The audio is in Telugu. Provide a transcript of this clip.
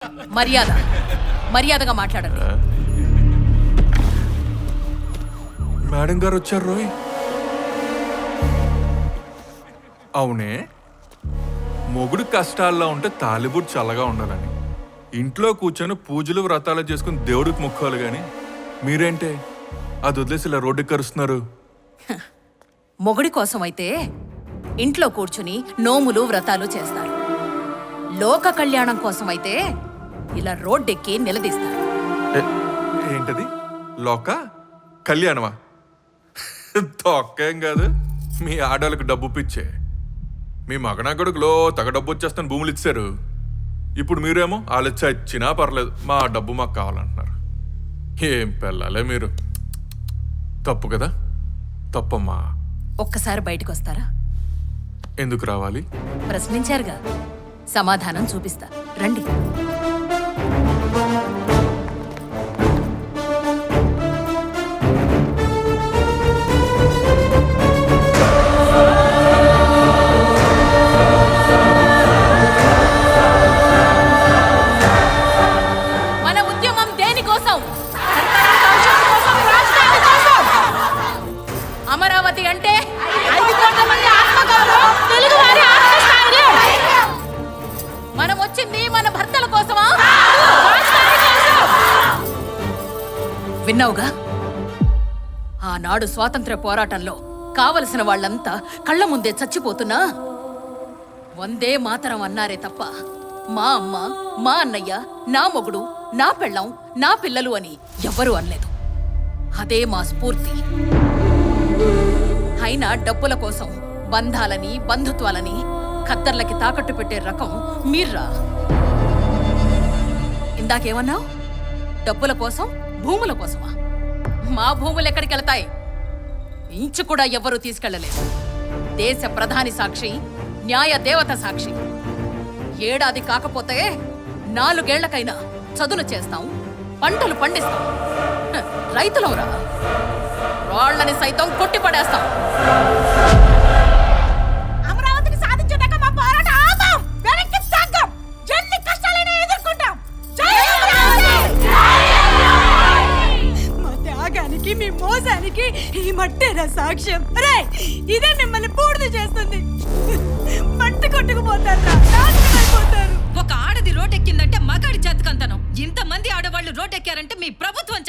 మర్యాదగా మాట్లాడండి. మేడం గారు వచ్చారు రోయ్. అవునే, మొగుడు కష్టాల్లో ఉంటే తాలిబుట్ చల్లగా ఉండాలని ఇంట్లో కూర్చొని పూజలు వ్రతాలు చేసుకుని దేవుడికి మొక్కోవాలి గాని మీరేంటే అది వదిలేసి ఇలా రోడ్డుకి కరుస్తున్నారు. మొగుడి కోసం అయితే ఇంట్లో కూర్చుని నోములు వ్రతాలు చేస్తారు. లోక కళ్యాణం కోసం అయితే ఇలా రోడ్డెక్కి నిలదీస్తారు. ఏంటది లోక కళ్యాణమా? తొక్కేం కాదు, మీ ఆడవాళ్ళకి డబ్బు పిచ్చే. మీ మగనాగడుకు లో తగ డబ్బు వచ్చేస్తాను భూములు ఇచ్చారు. ఇప్పుడు మీరేమో వాళ్ళు చచ్చినా పర్లేదు మా డబ్బు మాకు కావాలంటున్నారు. ఏం పెళ్ళాలే మీరు. తప్పు కదా, తప్పమ్మా. ఒక్కసారి బయటకు వస్తారా? ఎందుకు రావాలి? ప్రశ్నించారుగా, సమాధానం చూపిస్తా, రండి. మన ఉద్యమం దేనికోసం? అమరావతి అంటే 5 కోట్ల మంది ఆత్మగౌరవం, తెలుగువారి ఆత్మస్థైర్యం. మనం వచ్చింది మన భర్తల కోసమా? విన్నావుగా, ఆనాడు స్వాతంత్ర్య పోరాటంలో కావలసిన వాళ్ళంతా కళ్ళ ముందే చచ్చిపోతున్నా వందే మాతరం అన్నారే తప్ప మా అమ్మ, మా అన్నయ్య, నా మొగుడు, నా పెళ్ళం, నా పిల్లలు అని ఎవ్వరూ అనలేదు. అదే మా స్ఫూర్తి. అయినా డబ్బుల కోసం బంధాలని, బంధుత్వాలని ఖద్దర్లకి తాకట్టు పెట్టే రకం మీర్రా. ఇందాకేమన్నావు? డబ్బుల కోసం, భూముల కోసమా? మా భూములు ఎక్కడికి వెళతాయి? ఇంచు కూడా ఎవ్వరూ తీసుకెళ్లలేదు. దేశ ప్రధాని సాక్షి, న్యాయ దేవత సాక్షి. ఏడాది కాకపోతే 4 ఏళ్లకైనా చదును చేస్తాం, పంటలు పండిస్తాం. రైతులవురా, రాళ్లని సైతం కొట్టి పడేస్తాం. అమరావతిని సాధించేదాకా మా పోరాటం ఆపం, వెనక్కి తగ్గం, ఎన్ని కష్టాలైనా ఎదుర్కొంటాం. జై అమరావతి! మా త్యాగానికి, మీ మోసానికి ఈ మట్టేరా సాక్ష్యం. రే, ఇదే మిమ్మల్ని పూర్తి చేస్తుంది. మట్టి కొట్టుకుపోతారు, నాశనమైపోతారు. ఒక ఆడది రోడ్డెక్కిందంటే మగాడి చేతకంతనం. ఇంతమంది ఆడవాళ్ళు రోడ్డెక్కారంటే మీ ప్రభుత్వం